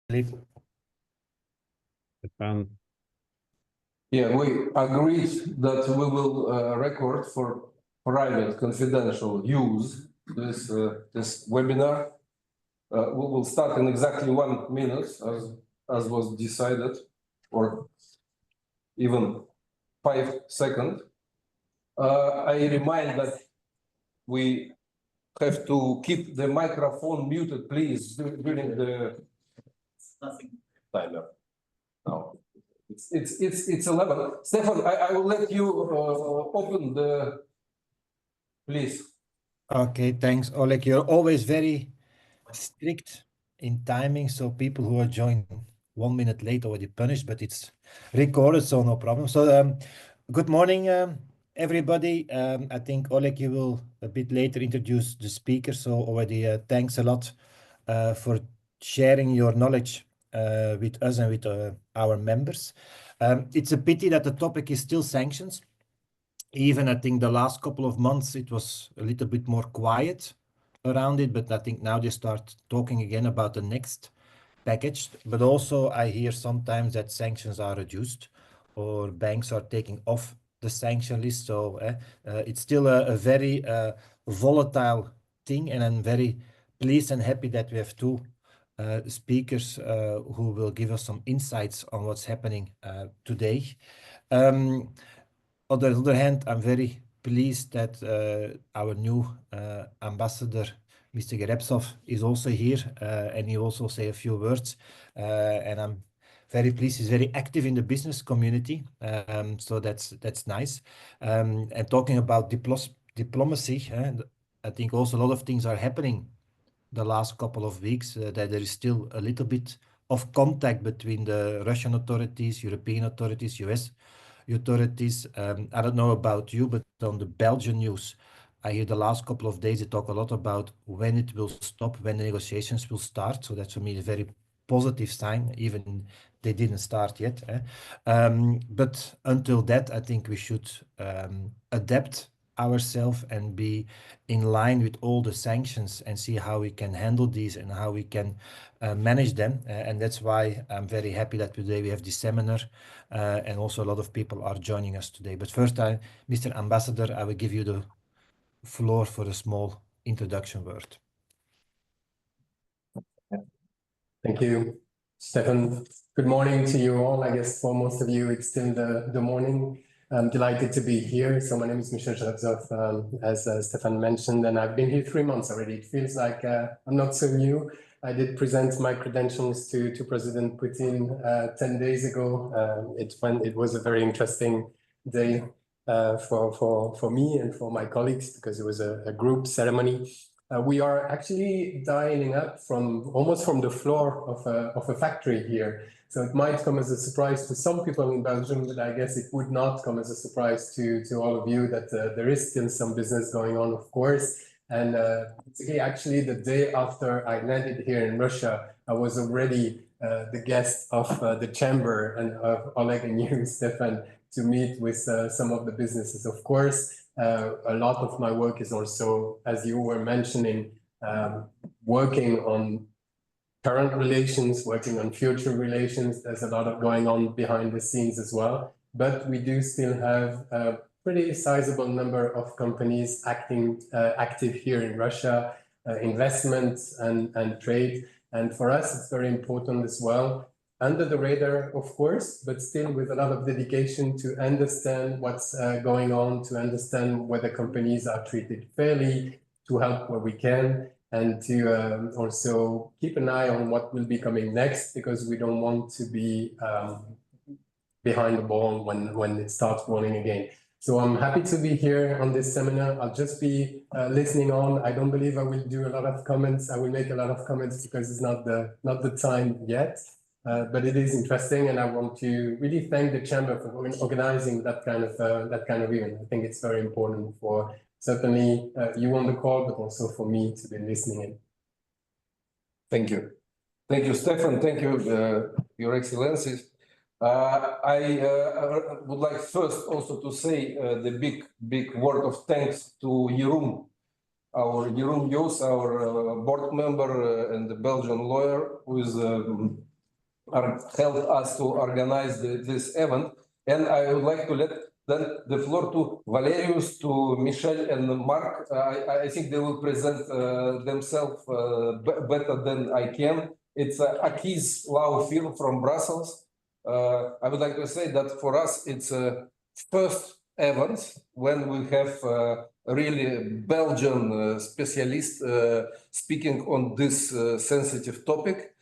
believe. Yeah, we agreed that we will record for private confidential use this webinar. We will start in exactly 1 minute as was decided, or even 5 seconds. I remind that we have to keep the microphone muted, please, during the timer. Now it's 11. Stefan, I will let you open the, please. Okay, thanks, Oleg. You're always very strict in timing, so people who are joining 1 minute late already punished, but it's recorded, so no problem. So good morning, everybody. I think Oleg, you will a bit later introduce the speaker, so already thanks a lot for sharing your knowledge with us and with our members. It's a pity that the topic is still sanctions. Even I think the last couple of months it was a little bit more quiet around it, but I think now they start talking again about the next package. But also I hear sometimes that sanctions are reduced or banks are taking off the sanction list. So it's still a very volatile thing, and I'm very pleased and happy that we have two speakers who will give us some insights on what's happening today. On the other hand, I'm very pleased that our new ambassador, Mr. Gerepsov, is also here, and he also say a few words. And I'm very pleased. He's very active in the business community, so that's nice. And talking about diplomacy, I think also a lot of things are happening the last couple of weeks, that there is still a little bit of contact between the Russian authorities, European authorities, US authorities. I don't know about you, but on the Belgian news, I hear the last couple of days they talk a lot about when it will stop, when the negotiations will start. So that's for me a very positive sign, even they didn't start yet. But until that, I think we should adapt ourselves and be in line with all the sanctions and see how we can handle these and how we can manage them. And that's why I'm very happy that today we have this seminar, and also a lot of people are joining us today. But first, Mr. Ambassador, I will give you the floor for a small introduction word. Thank you, Stefan. Good morning to you all. I guess for most of you, it's still the morning. I'm delighted to be here. So my name is Michel Gerepsov, as Stefan mentioned, and I've been here 3 months already. It feels like I'm not so new. I did present my credentials to President Putin 10 days ago. It was a very interesting day for me and for my colleagues, because it was a group ceremony. We are actually dialing up almost from the floor of a factory here. So it might come as a surprise to some people in Belgium, but I guess it would not come as a surprise to all of you that there is still some business going on, of course. And actually the day after I landed here in Russia, I was already the guest of the chamber and of Oleg and you, Stefan, to meet with some of the businesses. Of course, a lot of my work is also, as you were mentioning, working on current relations, working on future relations. There's a lot of going on behind the scenes as well. But we do still have a pretty sizable number of companies active here in Russia, investments and trade. And for us, it's very important as well, under the radar, of course, but still with a lot of dedication to understand what's going on, to understand whether companies are treated fairly, to help where we can, and to also keep an eye on what will be coming next, because we don't want to be behind the ball when it starts rolling again. So I'm happy to be here on this seminar. I'll just be listening on. I don't believe I will do a lot of comments. I will make a lot of comments because it's not the time yet. But it is interesting, and I want to really thank the chamber for organizing that kind of event. I think it's very important for certainly you on the call, but also for me to be listening in. Thank you. Thank you, Stefan. Thank you, Your Excellencies. I would like first also to say the big word of thanks to Jeroen, our board member and the Belgian lawyer, who is helped us to organize this event. And I would like to let then the floor to Valerius, to Michel and Mark. I think they will present themselves better than I can. It's Aki's law firm from Brussels. I would like to say that for us, it's a first event when we have really Belgian specialist speaking on this sensitive topic.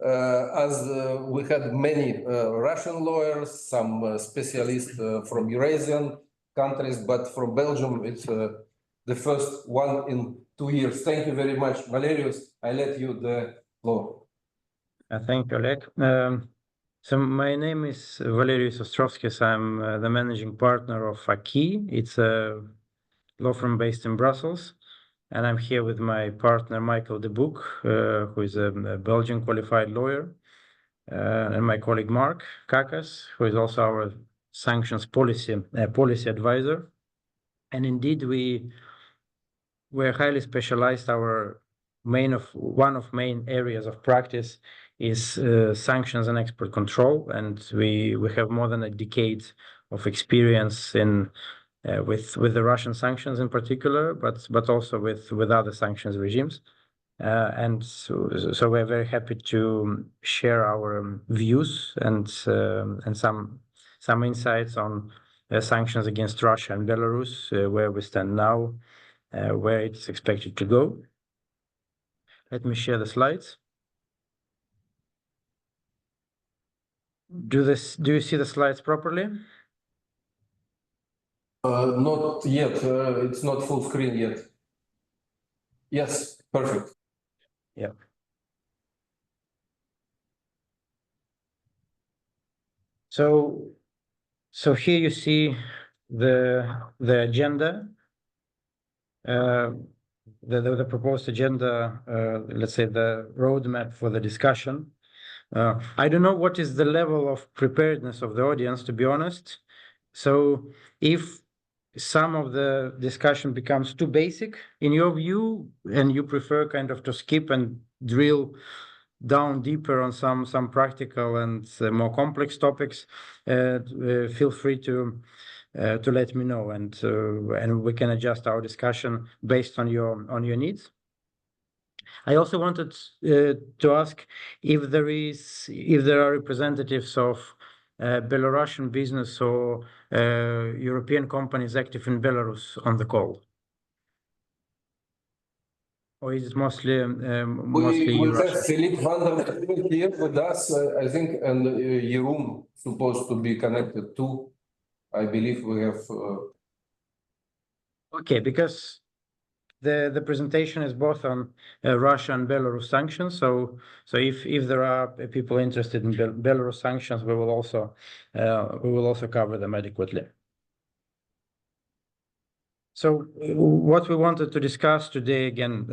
As we had many Russian lawyers, some specialists from Eurasian countries, but from Belgium, it's the first one in 2 years. Thank you very much. Valerius, I let you the floor. Thank you, Oleg. So my name is Valerius Ostrovskis. I'm the managing partner of Aki. It's a law firm based in Brussels. And I'm here with my partner, Michael de Boek, who is a Belgian qualified lawyer, and my colleague, Mark Kakas, who is also our sanctions policy advisor. And indeed, we're highly specialized. One of main areas of practice is sanctions and export control, and we have more than a decade of experience in with the Russian sanctions in particular, but also with other sanctions regimes, and so we're very happy to share our views and some insights on sanctions against Russia and Belarus, where we stand now, where it's expected to go. Let me share the slides. Do you see the slides properly? Not yet. It's not full screen yet. Yes, perfect. Yeah. So here you see the agenda, the proposed agenda. Let's say the roadmap for the discussion. I don't know what is the level of preparedness of the audience, to be honest. So if some of the discussion becomes too basic in your view, and you prefer kind of to skip and drill down deeper on some practical and more complex topics, feel free to let me know, and we can adjust our discussion based on your needs. I also wanted to ask if there are representatives of Belarusian business or European companies active in Belarus on the call, or is it mostly We Russia? have Philippe van der Merwe here with us, I think, and Jeroen supposed to be connected too. I believe we have. Okay, because the presentation is both on Russia and Belarus sanctions. So if there are people interested in Belarus sanctions, we will also cover them adequately. So what we wanted to discuss today, again,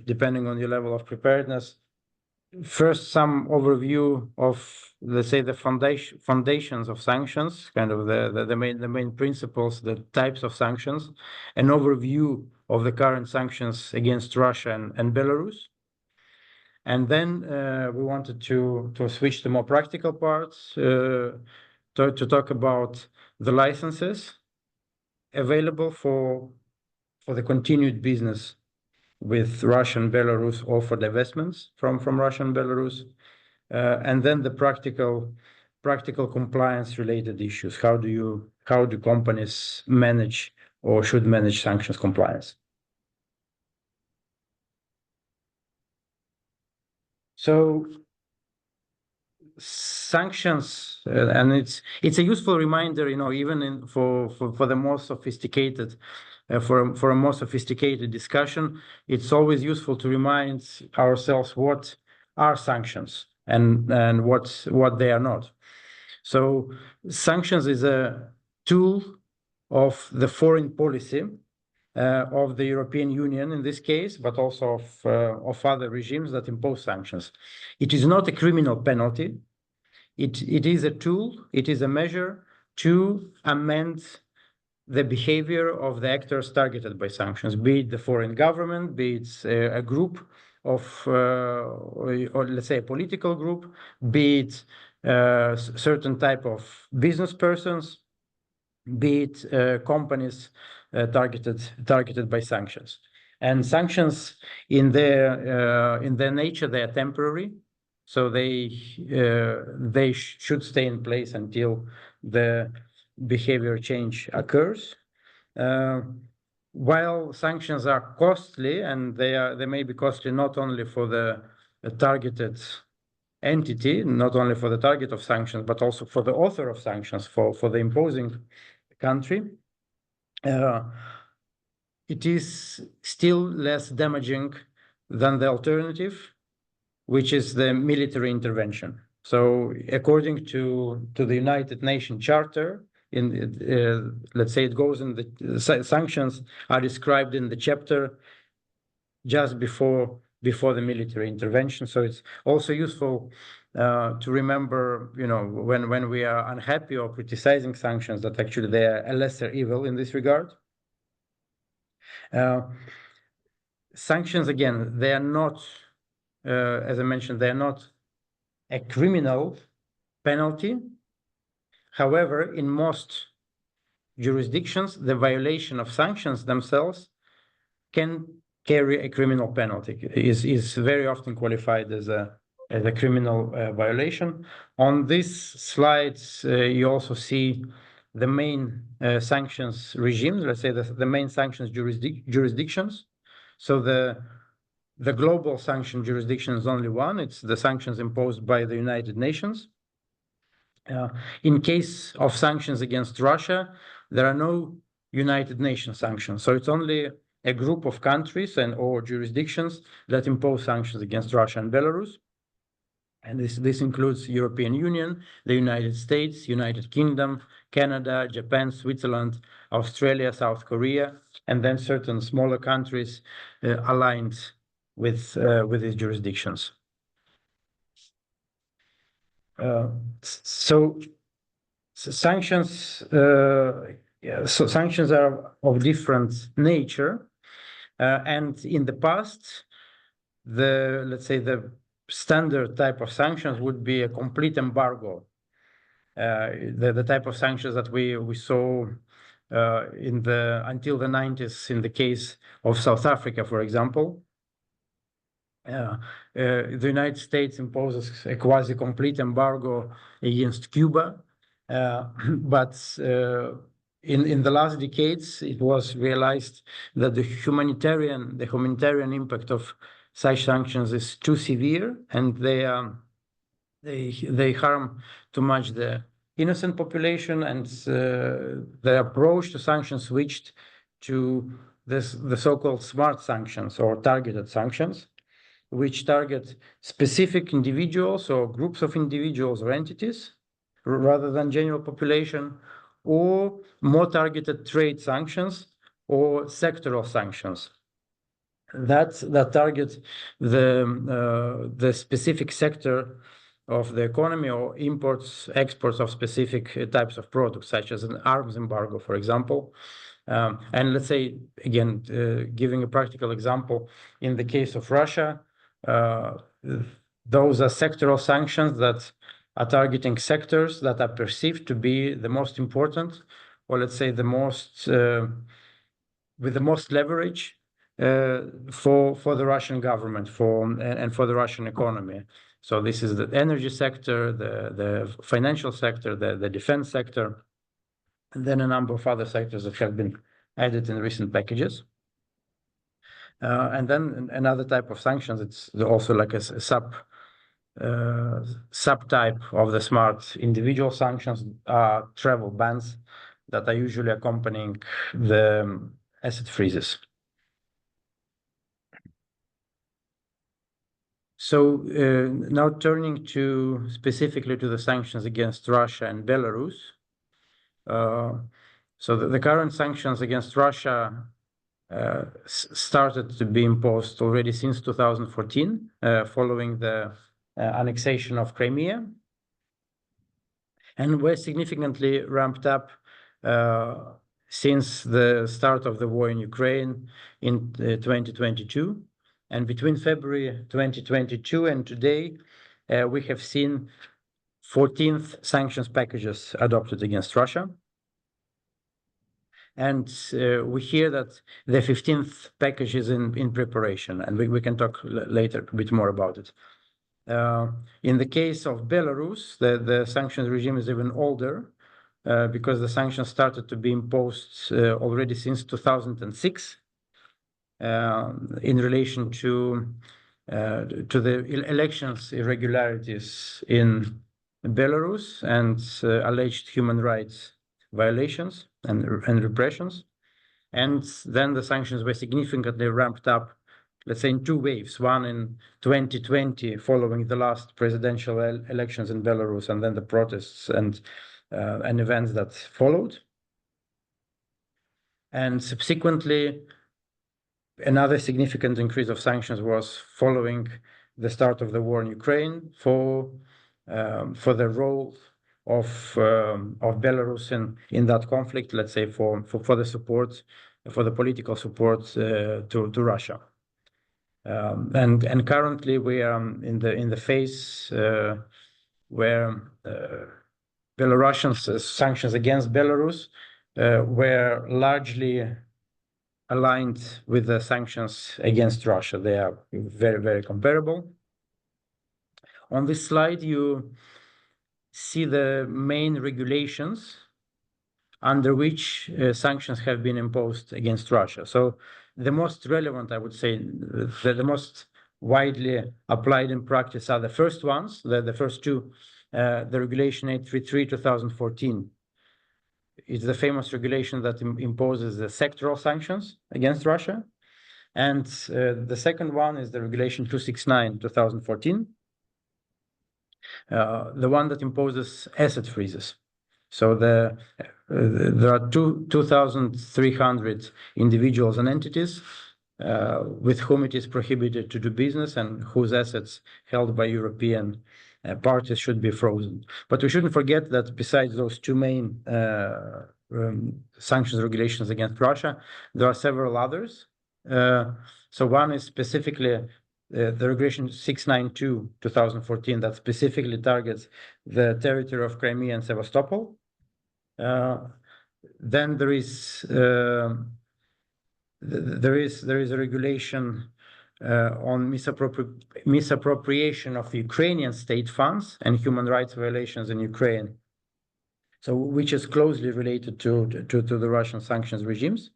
depending on your level of preparedness, first some overview of, let's say, the foundations of sanctions, kind of the main principles, the types of sanctions, an overview of the current sanctions against Russia and Belarus. And then we wanted to switch to more practical parts, to talk about the licenses available for the continued business with Russia and Belarus, or for divestments from Russia and Belarus, and then the practical compliance related issues. How do companies manage or should manage sanctions compliance? So sanctions, and it's a useful reminder, even for the more sophisticated, for a more sophisticated discussion, it's always useful to remind ourselves what are sanctions and what they are not. So sanctions is a tool of the foreign policy of the European Union in this case, but also of other regimes that impose sanctions. It is not a criminal penalty. It is a tool, it is a measure to amend the behavior of the actors targeted by sanctions, be it the foreign government, be it a group of, or let's say a political group, be it certain type of business persons, be it companies targeted by sanctions. And sanctions in their nature, they are temporary, so they should stay in place until the behavior change occurs. While sanctions are costly, and they may be costly not only for the targeted entity, not only for the target of sanctions, but also for the author of sanctions, for the imposing country, it is still less damaging than the alternative, which is the military intervention. So according to the United Nations Charter, let's say it goes in the sanctions are described in the chapter just before the military intervention. So it's also useful to remember, when we are unhappy or criticizing sanctions, that actually they are a lesser evil in this regard. Sanctions, again, they are not, as I mentioned, they are not a criminal penalty. However, in most jurisdictions, the violation of sanctions themselves can carry a criminal penalty, is very often qualified as a criminal violation. On these slides, you also see the main sanctions regimes, let's say the main sanctions jurisdictions. So the global sanction jurisdiction is only one. It's the sanctions imposed by the United Nations. In case of sanctions against Russia, there are no United Nations sanctions. So it's only a group of countries or jurisdictions that impose sanctions against Russia and Belarus. And this includes European Union, the United States, United Kingdom, Canada, Japan, Switzerland, Australia, South Korea, and then certain smaller countries aligned with these jurisdictions. So sanctions are of different nature, and in the past, let's say the standard type of sanctions would be a complete embargo. The type of sanctions that we saw until the 90s in the case of South Africa, for example. The United States imposes a quasi-complete embargo against Cuba, but in the last decades, it was realized that the humanitarian impact of such sanctions is too severe, and they harm too much the innocent population, and the approach to sanctions switched to the so-called smart sanctions or targeted sanctions, which target specific individuals or groups of individuals or entities rather than general population, or more targeted trade sanctions or sectoral sanctions that target the specific sector of the economy or imports, exports of specific types of products, such as an arms embargo, for example. And let's say, again, giving a practical example, in the case of Russia, those are sectoral sanctions that are targeting sectors that are perceived to be the most important, or let's say the most with the most leverage for the Russian government and for the Russian economy. So this is the energy sector, the financial sector, the defense sector, and then a number of other sectors that have been added in recent packages. And then another type of sanctions, it's also like a subtype of the smart individual sanctions, are travel bans that are usually accompanying the asset freezes. So now turning specifically to the sanctions against Russia and Belarus. So the current sanctions against Russia started to be imposed already since 2014, following the annexation of Crimea, and were significantly ramped up since the start of the war in Ukraine in 2022. And between February 2022 and today, we have seen 14th sanctions packages adopted against Russia. And we hear that the 15th package is in preparation, and we can talk later a bit more about it. In the case of Belarus, the sanctions regime is even older, because the sanctions started to be imposed already since 2006 in relation to the elections irregularities in Belarus and alleged human rights violations and repressions. And then the sanctions were significantly ramped up, let's say, in two waves, one in 2020 following the last presidential elections in Belarus, and then the protests and events that followed. And subsequently, another significant increase of sanctions was following the start of the war in Ukraine for the role of Belarus in that conflict, let's say for the support, for the political support to Russia. And currently we are in the phase where Belarusian sanctions against Belarus were largely aligned with the sanctions against Russia. They are very, very comparable. On this slide, you see the main regulations under which sanctions have been imposed against Russia. So the most relevant, I would say, the most widely applied in practice are the first ones, the first two, the Regulation 833/2014. It's the famous regulation that imposes the sectoral sanctions against Russia. And the second one is the Regulation 269/2014, the one that imposes asset freezes. So there are 2,300 individuals and entities with whom it is prohibited to do business and whose assets held by European parties should be frozen. But we shouldn't forget that besides those two main sanctions regulations against Russia, there are several others. So one is specifically the Regulation 692/2014 that specifically targets the territory of Crimea and Sevastopol. Then there is a regulation on misappropriation of Ukrainian state funds and human rights violations in Ukraine. So which is closely related to the Russian sanctions regimes.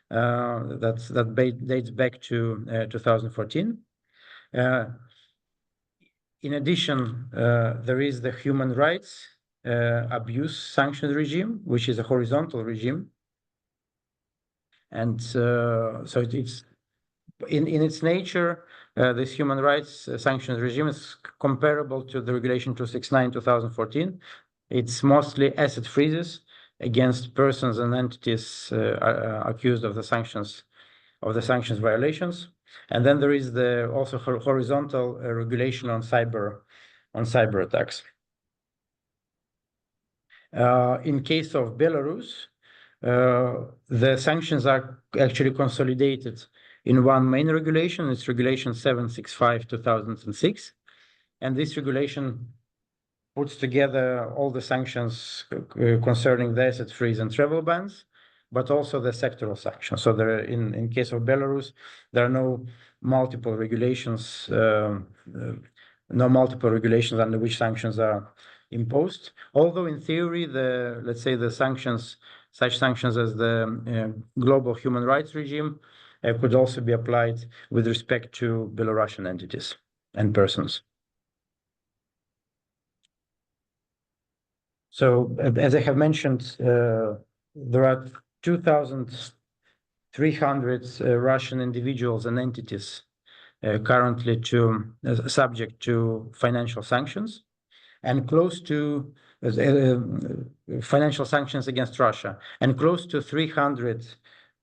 That dates back to 2014. In addition, there is the human rights abuse sanctions regime, which is a horizontal regime. And so it's in its nature, this human rights sanctions regime is comparable to the Regulation 269/2014. It's mostly asset freezes against persons and entities accused of the sanctions violations. And then there is the also horizontal regulation on cyber attacks. In case of Belarus, the sanctions are actually consolidated in one main regulation. It's Regulation 765/2006, and this regulation puts together all the sanctions concerning the asset freeze and travel bans, but also the sectoral sanctions. So there, in case of Belarus, there are no multiple regulations under which sanctions are imposed. Although in theory, let's say the sanctions, such sanctions as the global human rights regime, could also be applied with respect to Belarusian entities and persons. So, as I have mentioned, there are 2,300 Russian individuals and entities currently subject to financial sanctions, and close to financial sanctions against Russia, and close to 300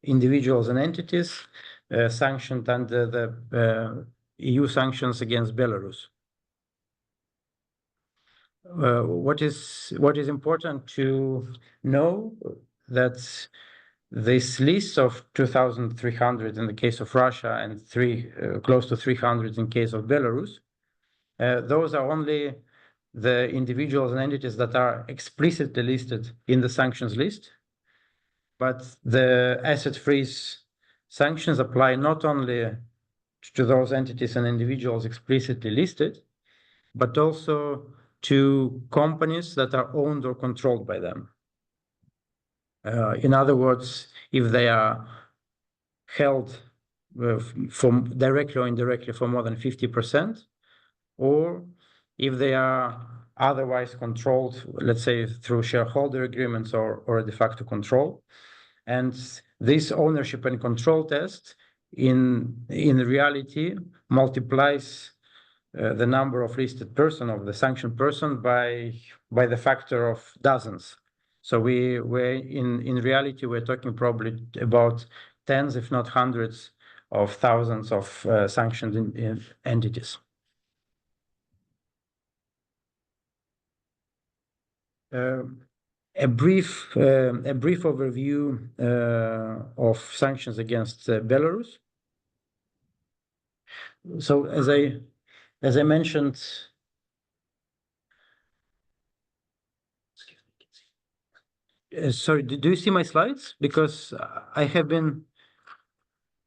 individuals and entities sanctioned under the EU sanctions against Belarus. What is important to know that this list of 2,300 in the case of Russia and close to 300 in case of Belarus, those are only the individuals and entities that are explicitly listed in the sanctions list. But the asset freeze sanctions apply not only to those entities and individuals explicitly listed, but also to companies that are owned or controlled by them. In other words, if they are held directly or indirectly for more than 50%, or if they are otherwise controlled, let's say through shareholder agreements or a de facto control. And this ownership and control test in reality multiplies the number of listed person of the sanctioned person by the factor of dozens. So we're in reality, we're talking probably about tens, if not hundreds of thousands of sanctioned entities. A brief overview of sanctions against Belarus. So as I mentioned, sorry, do you see my slides? Because I have been.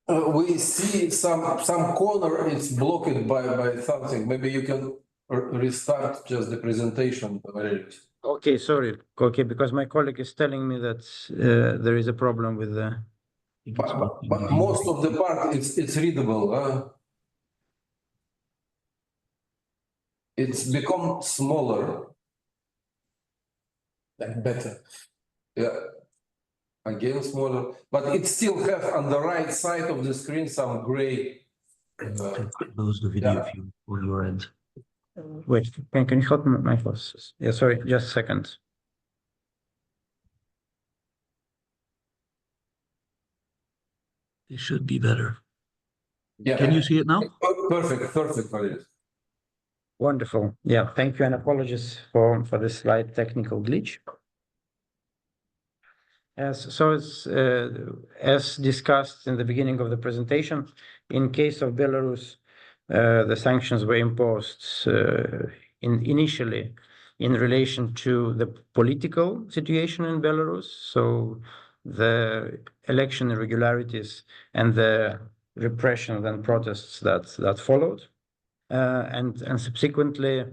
We see some corner is blocked by something. Maybe you can restart just the presentation. Okay, sorry. Okay, because my colleague is telling me that there is a problem with the. But most of the part it's readable. It's become smaller. Like better. Yeah. Again smaller, but it still have on the right side of the screen some gray. Close the video view on your end. Wait, can you help me, my boss? Yeah, sorry, just a second. It should be better. Yeah. Can you see it now? Perfect, Valery. Wonderful. Yeah, thank you, and apologies for this slight technical glitch. As discussed in the beginning of the presentation, in case of Belarus, the sanctions were imposed initially in relation to the political situation in Belarus, so the election irregularities and the repression and protests that followed, and subsequently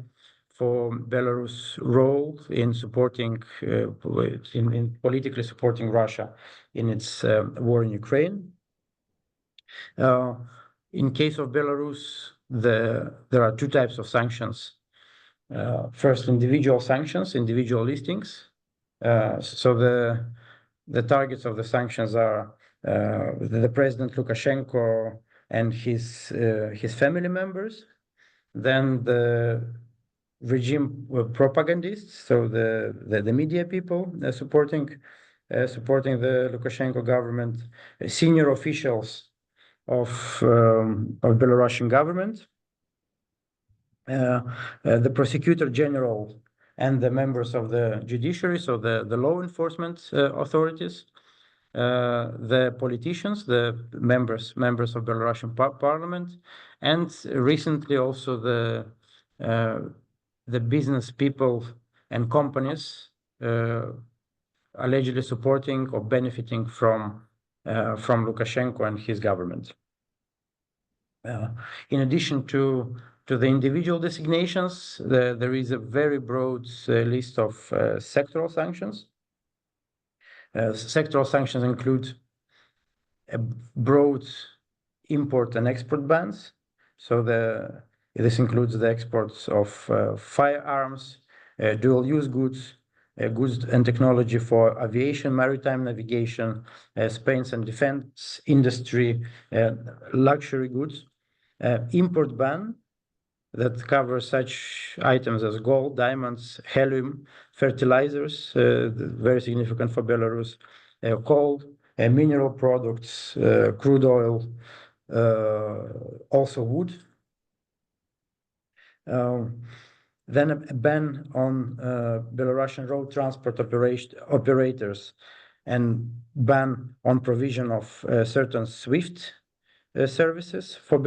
for Belarus' role in supporting, in politically supporting Russia in its war in Ukraine. In case of Belarus, there are two types of sanctions. First, individual sanctions, individual listings. So the targets of the sanctions are the President Lukashenko and his family members. Then the regime propagandists, so the media people supporting the Lukashenko government, senior officials of Belarusian government, the prosecutor general and the members of the judiciary, so the law enforcement authorities, the politicians, the members of Belarusian parliament, and recently also the business people and companies allegedly supporting or benefiting from Lukashenko and his government. In addition to the individual designations, there is a very broad list of sectoral sanctions. Sectoral sanctions include a broad import and export bans. So this includes the exports of firearms, dual-use goods, goods and technology for aviation, maritime navigation, space and defense industry, luxury goods, import ban that covers such items as gold, diamonds, helium, fertilizers, very significant for Belarus, coal, mineral products, crude oil, also wood. Then a ban on Belarusian road transport operators and ban on provision of certain SWIFT services for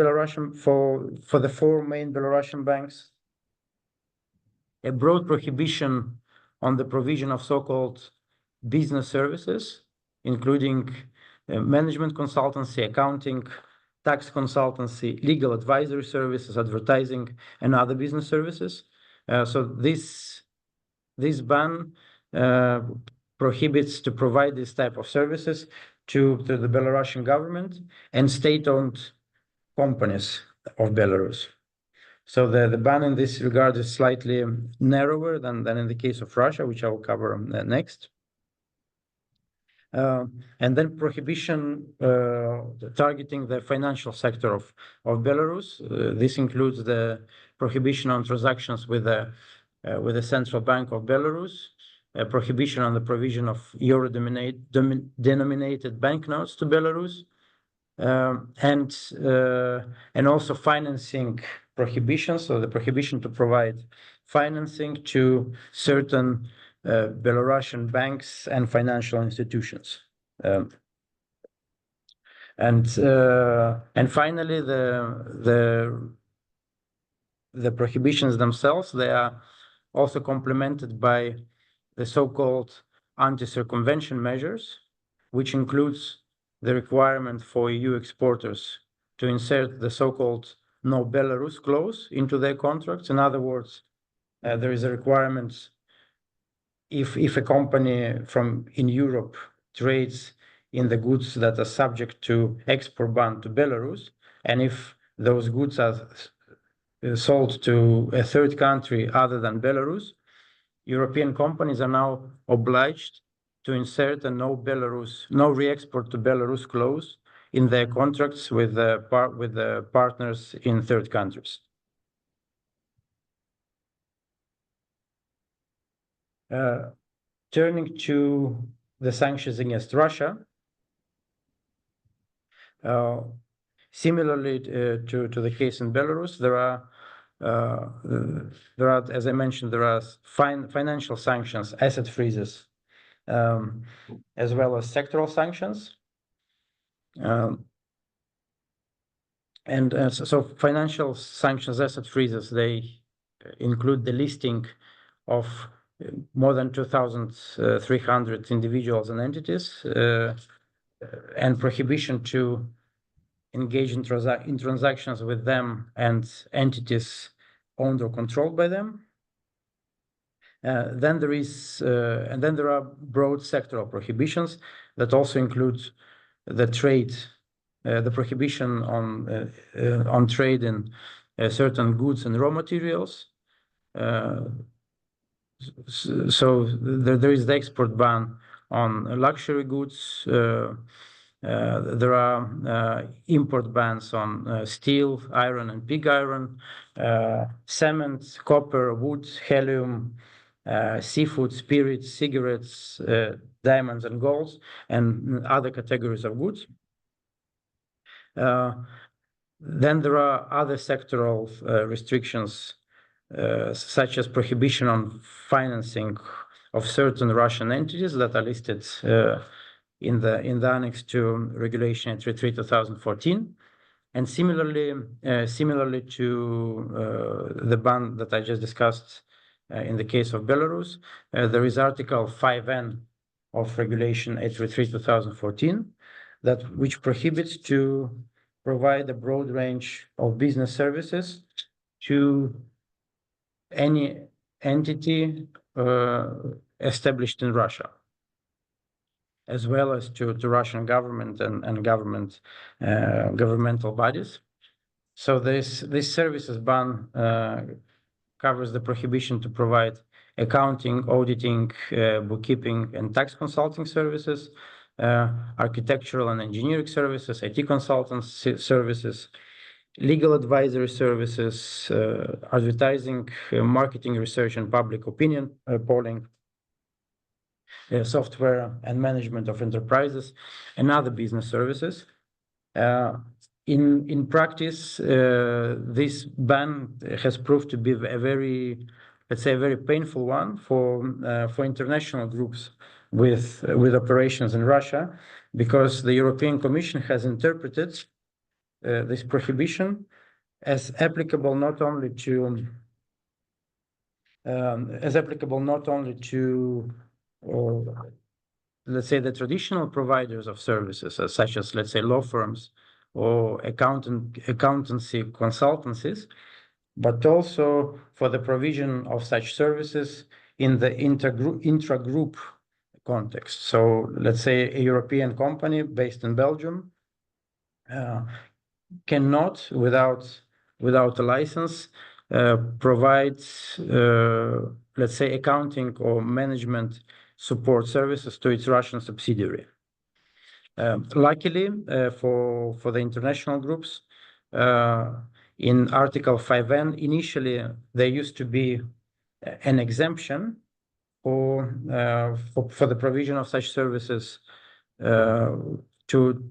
for the 4 main Belarusian banks. A broad prohibition on the provision of so-called business services, including management consultancy, accounting, tax consultancy, legal advisory services, advertising, and other business services. So this ban prohibits to provide this type of services to the Belarusian government and state-owned companies of Belarus. So the ban in this regard is slightly narrower than in the case of Russia, which I will cover next. And then prohibition targeting the financial sector of Belarus. This includes the prohibition on transactions with the Central Bank of Belarus, prohibition on the provision of euro-denominated banknotes to Belarus, and also financing prohibitions, so the prohibition to provide financing to certain Belarusian banks and financial institutions. And finally, the prohibitions themselves, they are also complemented by the so-called anti-circumvention measures, which includes the requirement for EU exporters to insert the so-called No Belarus clause into their contracts. In other words, there is a requirement if a company in Europe trades in the goods that are subject to export ban to Belarus, and if those goods are sold to a third country other than Belarus, European companies are now obliged to insert a no re-export to Belarus clause in their contracts with the partners in third countries. Turning to the sanctions against Russia, similarly to the case in Belarus, there are, as I mentioned, there are financial sanctions, asset freezes, as well as sectoral sanctions. So financial sanctions, asset freezes, they include the listing of more than 2,300 individuals and entities, and prohibition to engage in transactions with them and entities owned or controlled by them. Then there are broad sectoral prohibitions that also include the prohibition on trade in certain goods and raw materials. So there is the export ban on luxury goods. There are import bans on steel, iron, and pig iron, cement, copper, wood, helium, seafood, spirits, cigarettes, diamonds and golds, and other categories of goods. Then there are other sectoral restrictions, such as prohibition on financing of certain Russian entities that are listed in the annex to Regulation 833/2014, and similarly to the ban that I just discussed in the case of Belarus, there is Article 5N of Regulation 833/2014 which prohibits to provide a broad range of business services to any entity established in Russia, as well as to Russian government and governmental bodies. So this services ban covers the prohibition to provide accounting, auditing, bookkeeping, and tax consulting services, architectural and engineering services, IT consultancy services, legal advisory services, advertising, marketing, research, and public opinion polling, software and management of enterprises, and other business services. In practice, this ban has proved to be a very painful one for international groups with operations in Russia, because the European Commission has interpreted this prohibition as applicable not only to let's say the traditional providers of services, such as, let's say, law firms or accountancy consultancies, but also for the provision of such services in the intra-group context. So let's say a European company based in Belgium cannot, without a license, provide, let's say, accounting or management support services to its Russian subsidiary. Luckily, for the international groups, in Article 5N, initially there used to be an exemption for the provision of such services to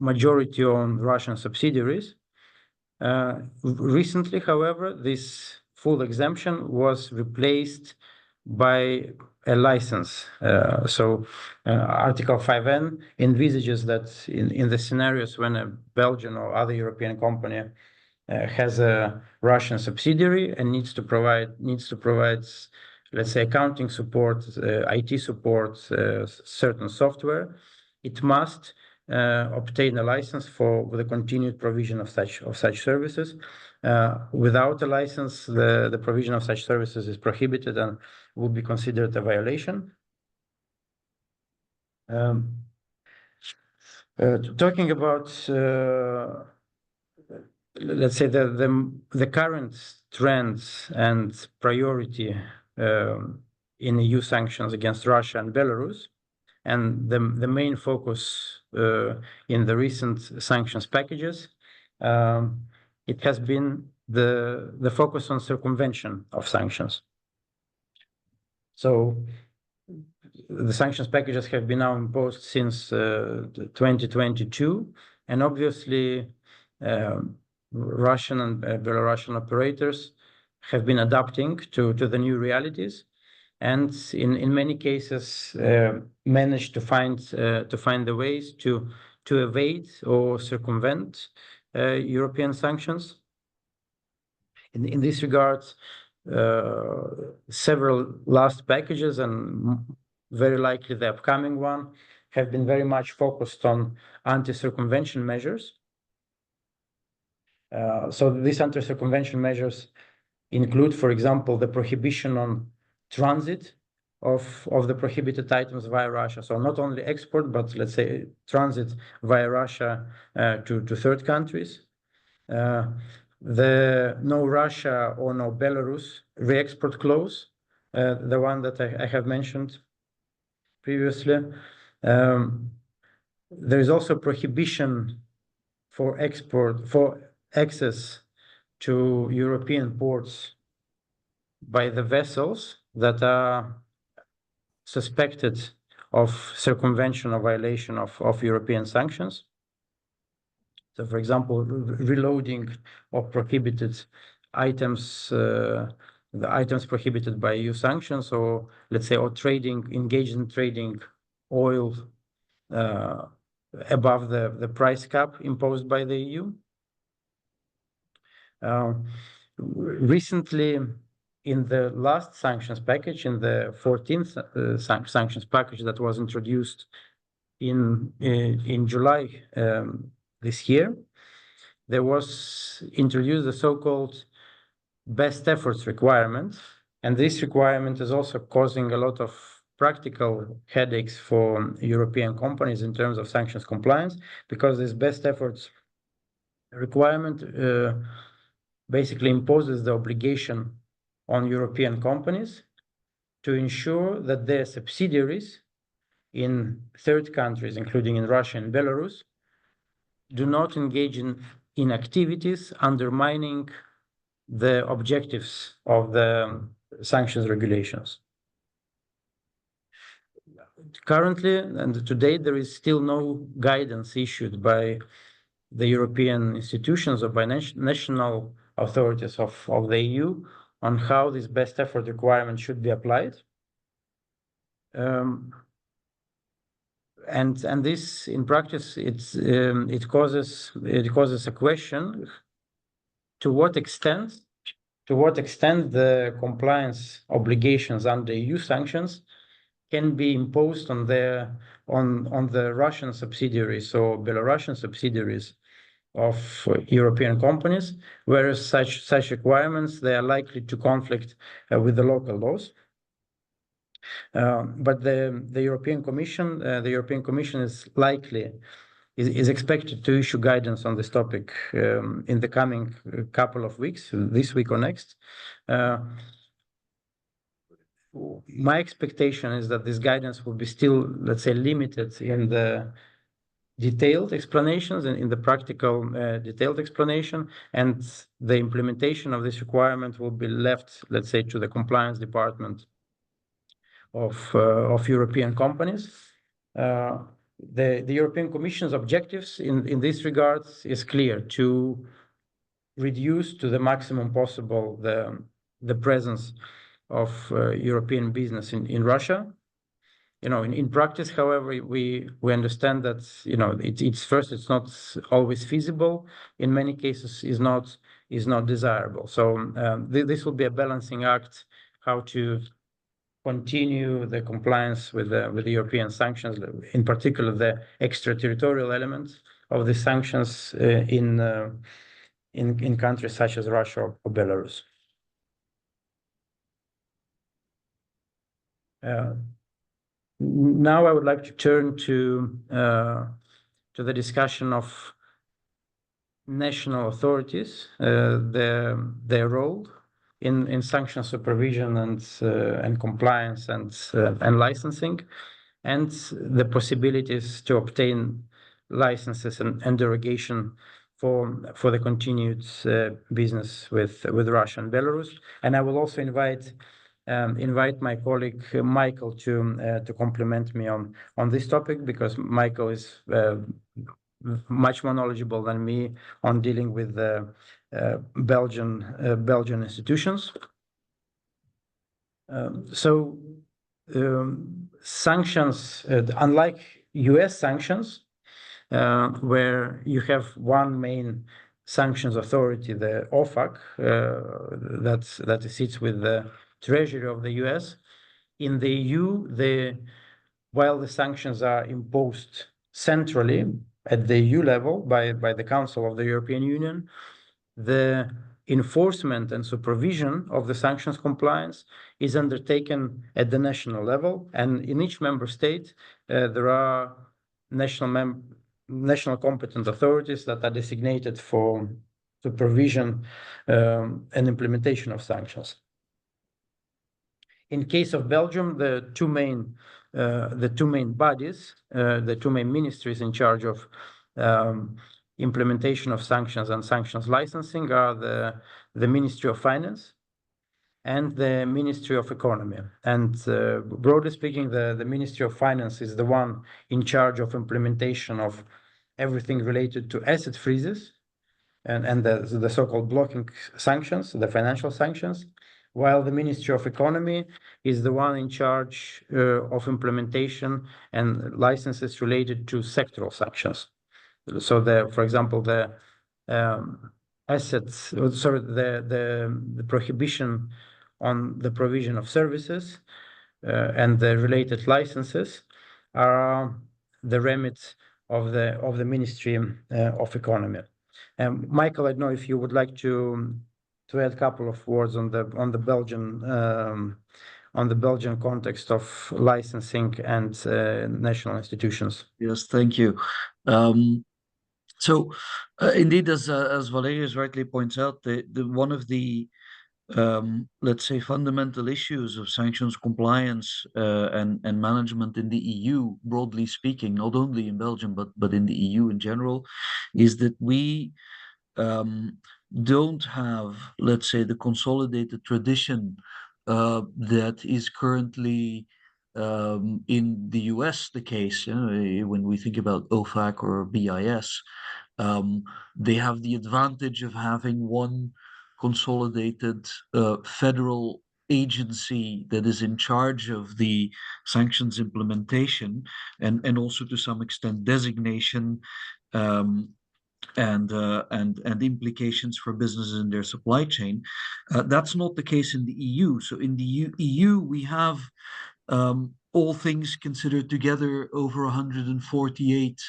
majority-owned Russian subsidiaries. Recently, however, this full exemption was replaced by a license. So Article 5N envisages that in the scenarios when a Belgian or other European company has a Russian subsidiary and needs to provide, let's say, accounting support, IT support, certain software, it must obtain a license for the continued provision of such services. Without a license, the provision of such services is prohibited and would be considered a violation. Talking about let's say the current trends and priority in EU sanctions against Russia and Belarus, and the main focus in the recent sanctions packages, it has been the focus on circumvention of sanctions. So the sanctions packages have been now imposed since 2022, and obviously Russian and Belarusian operators have been adapting to the new realities, and in many cases managed to find the ways to evade or circumvent European sanctions. In this regard, several last packages and very likely the upcoming one have been very much focused on anti-circumvention measures. So these anti-circumvention measures include, for example, the prohibition on transit of the prohibited items via Russia. So not only export, but let's say transit via Russia to third countries. The no Russia or no Belarus re-export clause, the one that I have mentioned previously. There is also prohibition for access to European ports by the vessels that are suspected of circumvention or violation of European sanctions. So, for example, reloading of prohibited items, the items prohibited by EU sanctions, or let's say, or engaged in trading oil above the price cap imposed by the EU. Recently, in the last sanctions package, in the 14th sanctions package that was introduced in July this year, there was introduced the so-called best efforts requirement, and this requirement is also causing a lot of practical headaches for European companies in terms of sanctions compliance, because this best efforts requirement basically imposes the obligation on European companies to ensure that their subsidiaries in third countries, including in Russia and Belarus, do not engage in activities undermining the objectives of the sanctions regulations. Currently, and today, there is still no guidance issued by the European institutions or by national authorities of the EU on how this best effort requirement should be applied. and this in practice it causes a question: to what extent the compliance obligations under EU sanctions can be imposed on the Russian subsidiaries or Belarusian subsidiaries of European companies, whereas such requirements, they are likely to conflict with the local laws. But the European Commission is expected to issue guidance on this topic in the coming couple of weeks, this week or next. My expectation is that this guidance will be still, let's say, limited in the detailed explanations and in the practical detailed explanation, and the implementation of this requirement will be left, let's say, to the compliance department of European companies. The European Commission's objectives in this regard is clear: to reduce to the maximum possible the presence of European business in Russia. In practice, however, we understand that it's not always feasible. In many cases, is not desirable. So this will be a balancing act: how to continue the compliance with the European sanctions, in particular the extraterritorial elements of the sanctions in countries such as Russia or Belarus. Now I would like to turn to the discussion of national authorities, their role in sanction supervision and compliance and licensing, and the possibilities to obtain licenses and derogation for the continued business with Russia and Belarus. And I will also invite my colleague Michael to complement me on this topic, because Michael is much more knowledgeable than me on dealing with the Belgian institutions. Sanctions, unlike US sanctions, where you have one main sanctions authority, the OFAC, that sits with the Treasury of the US. In the EU, while the sanctions are imposed centrally at the EU level by the Council of the European Union, the enforcement and supervision of the sanctions compliance is undertaken at the national level, and in each member state there are national competent authorities that are designated for supervision and implementation of sanctions. In case of Belgium, the two main bodies, the two main ministries in charge of implementation of sanctions and sanctions licensing are the Ministry of Finance and the Ministry of Economy. And broadly speaking, the Ministry of Finance is the one in charge of implementation of everything related to asset freezes and the so-called blocking sanctions, the financial sanctions, while the Ministry of Economy is the one in charge of implementation and licenses related to sectoral sanctions. So for example, the prohibition on the provision of services and the related licenses are the remit of the Ministry of Economy. Michael, I don't know if you would like to add a couple of words on the Belgian context of licensing and national institutions. Yes, thank you. So indeed, as Valerius rightly points out, one of the let's say fundamental issues of sanctions compliance and management in the EU, broadly speaking, not only in Belgium but in the EU in general, is that we don't have, let's say, the consolidated tradition that is currently in the US the case. When we think about OFAC or BIS, they have the advantage of having one consolidated federal agency that is in charge of the sanctions implementation, and also to some extent designation, and implications for businesses in their supply chain. That's not the case in the EU. So in the EU, we have all things considered together over 148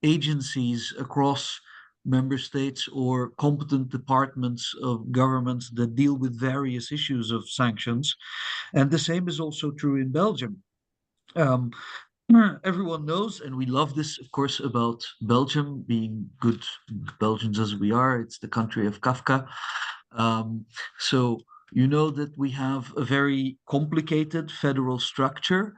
agencies across member states or competent departments of governments that deal with various issues of sanctions. And the same is also true in Belgium. Everyone knows, and we love this, of course, about Belgium, being good Belgians as we are. It's the country of Kafka. So you know that we have a very complicated federal structure,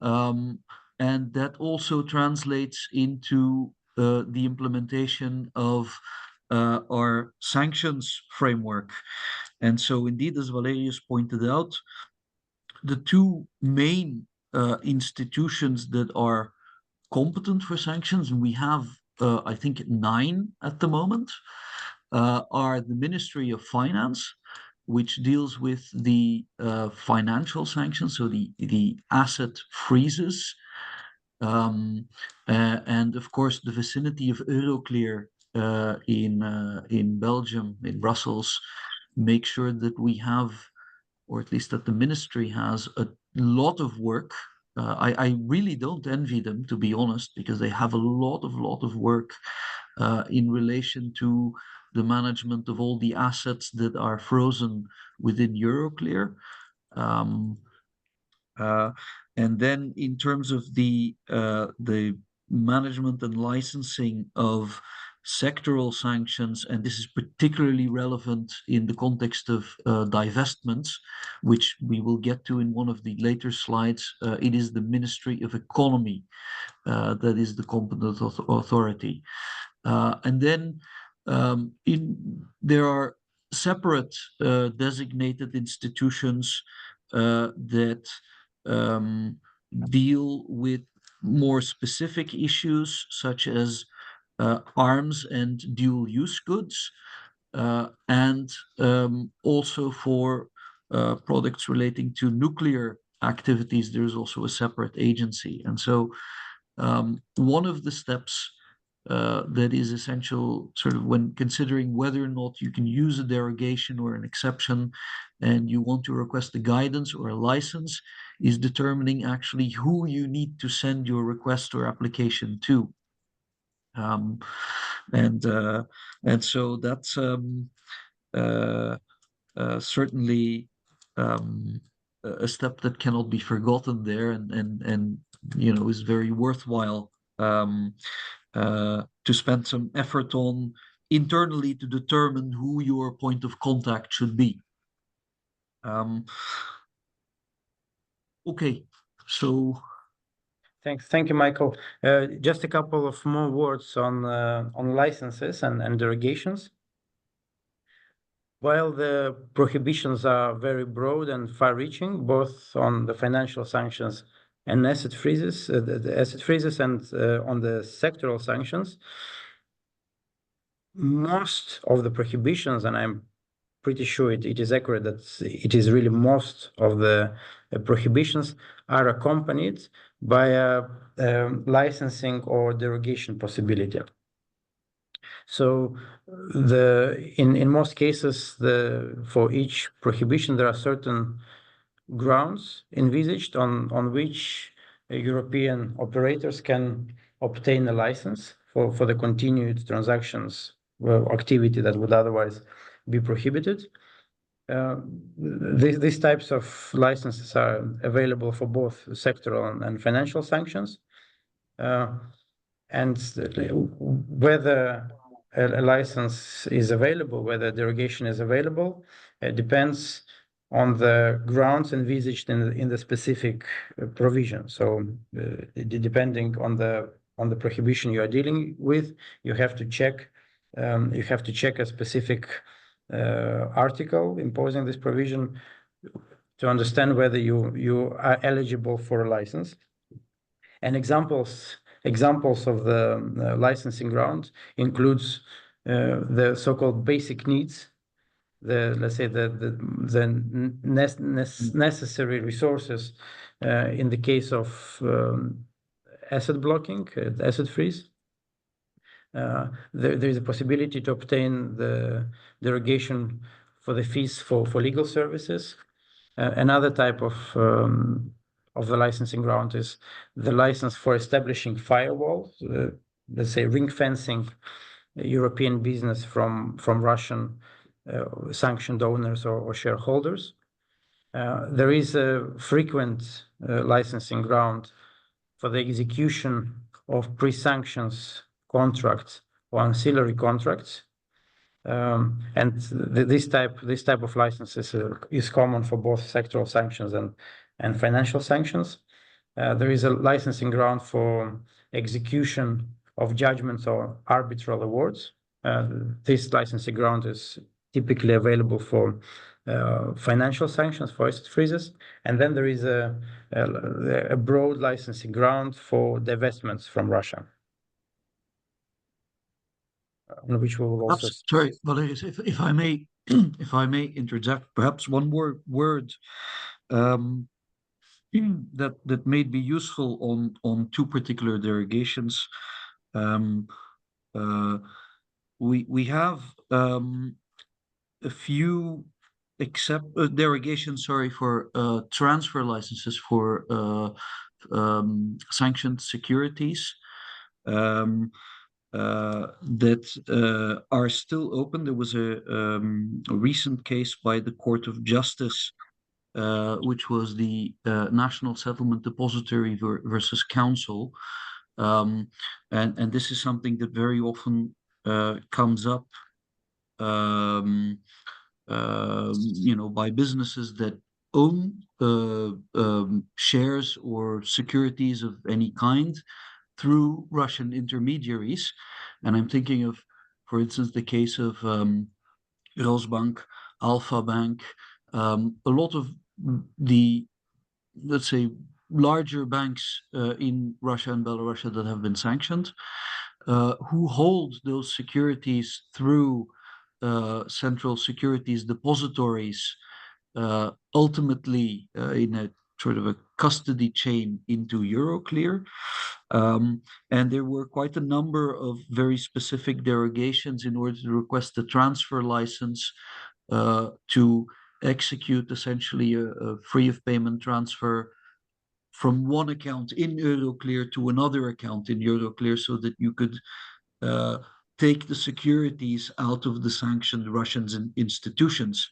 and that also translates into the implementation of our sanctions framework. And so indeed, as Valerius pointed out, the two main institutions that are competent for sanctions, and we have, I think, 9 at the moment, are the Ministry of Finance, which deals with the financial sanctions, so the asset freezes, and of course the vicinity of Euroclear in Belgium, in Brussels, make sure that we have, or at least that the ministry has, a lot of work. I really don't envy them, to be honest, because they have a lot of work in relation to the management of all the assets that are frozen within Euroclear. And then in terms of the management and licensing of sectoral sanctions, and this is particularly relevant in the context of divestments, which we will get to in one of the later slides. It is the Ministry of Economy that is the competent authority. And then there are separate designated institutions that deal with more specific issues, such as arms and dual-use goods, and also for products relating to nuclear activities, there is also a separate agency. And so one of the steps that is essential, sort of when considering whether or not you can use a derogation or an exception, and you want to request a guidance or a license, is determining actually who you need to send your request or application to. And so that's certainly a step that cannot be forgotten there, and you know, is very worthwhile to spend some effort on internally to determine who your point of contact should be. Okay, so thank you, Michael. Just a couple of more words on licenses and derogations. While the prohibitions are very broad and far-reaching, both on the financial sanctions and asset freezes, the asset freezes, and on the sectoral sanctions, most of the prohibitions, and I'm pretty sure it is accurate that it is really most of the prohibitions, are accompanied by a licensing or derogation possibility. So in most cases, for each prohibition, there are certain grounds envisaged on which European operators can obtain a license for the continued transactions or activity that would otherwise be prohibited. These types of licenses are available for both sectoral and financial sanctions. And whether a license is available, whether derogation is available, depends on the grounds envisaged in the specific provision. So depending on the prohibition you are dealing with, you have to check a specific article imposing this provision to understand whether you are eligible for a license. And examples of the licensing ground includes the so-called basic needs, let's say necessary resources in the case of asset blocking, asset freeze. There is a possibility to obtain the derogation for the fees for legal services. Another type of the licensing ground is the license for establishing firewalls, let's say ring fencing European business from Russian sanctioned owners or shareholders. There is a frequent licensing ground for the execution of pre-sanctions contracts or ancillary contracts. And this type of licenses is common for both sectoral sanctions and financial sanctions. There is a licensing ground for execution of judgments or arbitral awards. This licensing ground is typically available for financial sanctions, for asset freezes, and then there is a broad licensing ground for divestments from Russia, which we will also. Sorry, Valerius, if I may, if I may interject, perhaps one more word that may be useful on two particular derogations. We have a few derogations, sorry, for transfer licenses for sanctioned securities that are still open. There was a recent case by the Court of Justice, which was the National Settlement Depository versus Council. And this is something that very often comes up, by businesses that own shares or securities of any kind through Russian intermediaries. And I'm thinking of, for instance, the case of Rosbank, Alpha Bank, a lot of the, let's say, larger banks in Russia and Belarus that have been sanctioned, who hold those securities through central securities depositories, ultimately in a sort of a custody chain into Euroclear. And there were quite a number of very specific derogations in order to request a transfer license to execute essentially a free of payment transfer from one account in Euroclear to another account in Euroclear, so that you could take the securities out of the sanctioned Russian institutions.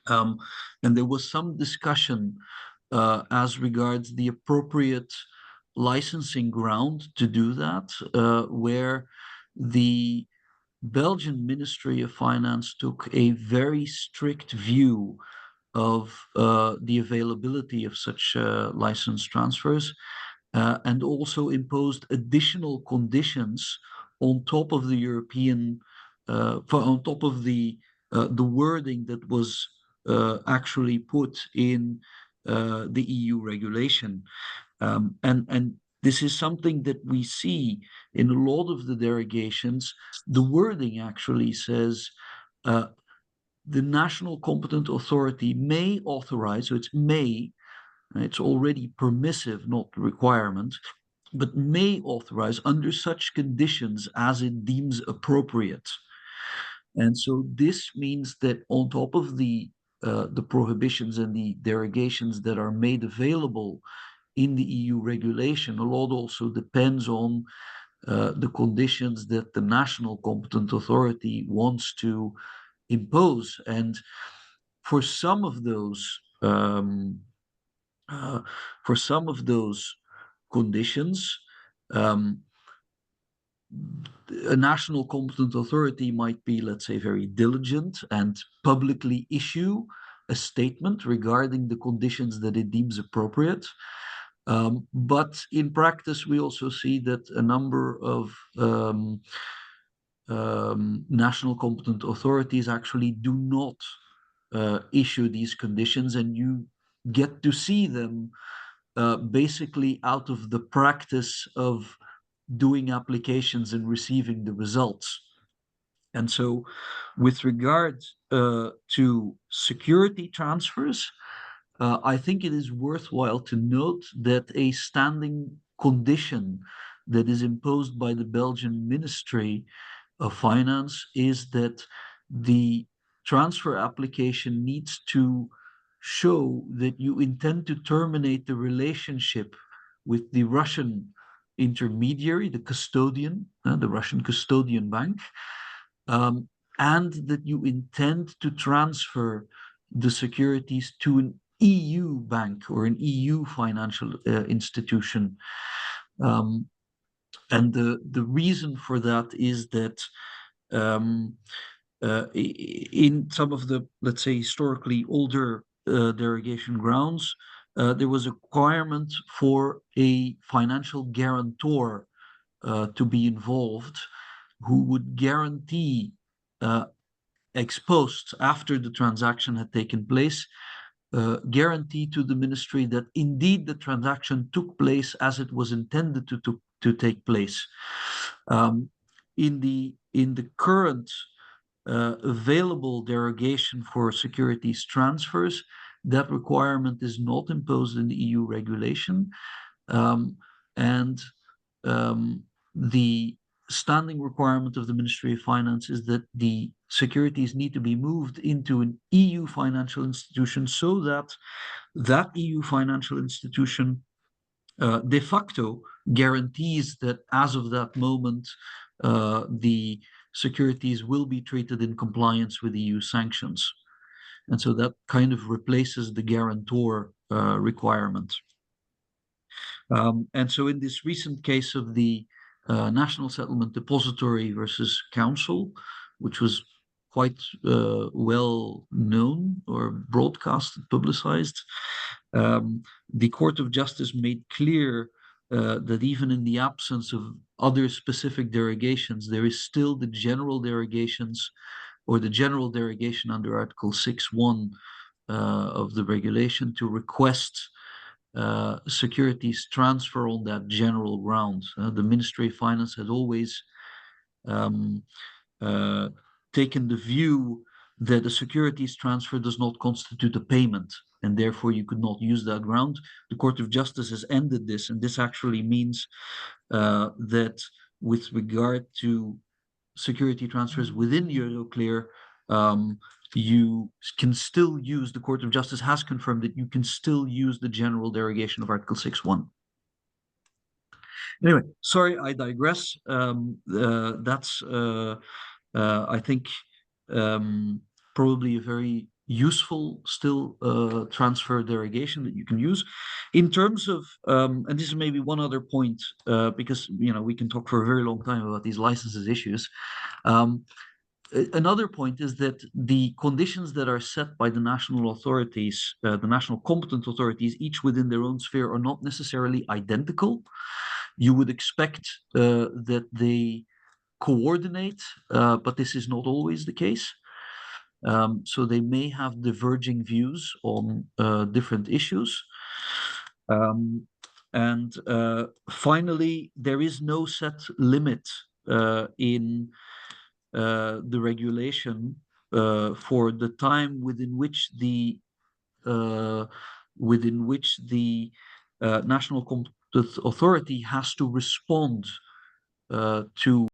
And there was some discussion as regards the appropriate licensing ground to do that, where the Belgian Ministry of Finance took a very strict view of the availability of such license transfers, and also imposed additional conditions on top of the European, on top of the wording that was actually put in the EU regulation. And this is something that we see in a lot of the derogations. The wording actually says the national competent authority may authorize, so it's may, it's already permissive, not requirement, but may authorize under such conditions as it deems appropriate. And so this means that on top of the prohibitions and the derogations that are made available in the EU regulation, a lot also depends on the conditions that the national competent authority wants to impose. And for some of those conditions, a national competent authority might be, let's say, very diligent and publicly issue a statement regarding the conditions that it deems appropriate. But in practice, we also see that a number of national competent authorities actually do not issue these conditions, and you get to see them basically out of the practice of doing applications and receiving the results. And so with regard to security transfers, I think it is worthwhile to note that a standing condition that is imposed by the Belgian Ministry of Finance is that the transfer application needs to show that you intend to terminate the relationship with the Russian intermediary, the custodian, the Russian custodian bank, and that you intend to transfer the securities to an EU bank or an EU financial institution. And the reason for that is that in some of the, let's say, historically older derogation grounds, there was a requirement for a financial guarantor to be involved, who would guarantee ex post, after the transaction had taken place, guarantee to the ministry that indeed the transaction took place as it was intended to take place. In the current available derogation for securities transfers, that requirement is not imposed in the EU regulation, and the standing requirement of the Ministry of Finance is that the securities need to be moved into an EU financial institution, so that that EU financial institution de facto guarantees that as of that moment, the securities will be treated in compliance with EU sanctions. And so that kind of replaces the guarantor requirement. And so in this recent case of the National Settlement Depository versus Council, which was quite well known or broadcast, publicized, the Court of Justice made clear that even in the absence of other specific derogations, there is still the general derogations, or the general derogation under Article 6.1 of the regulation, to request securities transfer on that general ground. The Ministry of Finance has always taken the view that a securities transfer does not constitute a payment, and therefore you could not use that ground. The Court of Justice has ended this, and this actually means that with regard to security transfers within Euroclear, you can still use, the Court of Justice has confirmed that you can still use the general derogation of Article 6.1. Anyway, sorry, I digress. That's, I think, probably a very useful still transfer derogation that you can use. In terms of, and this is maybe one other point, because we can talk for a very long time about these licenses issues. Another point is that the conditions that are set by the national authorities, the national competent authorities, each within their own sphere, are not necessarily identical. You would expect that they coordinate, but this is not always the case. So they may have diverging views on different issues. And finally, there is no set limit in the regulation for the time within which the national competent authority has to respond to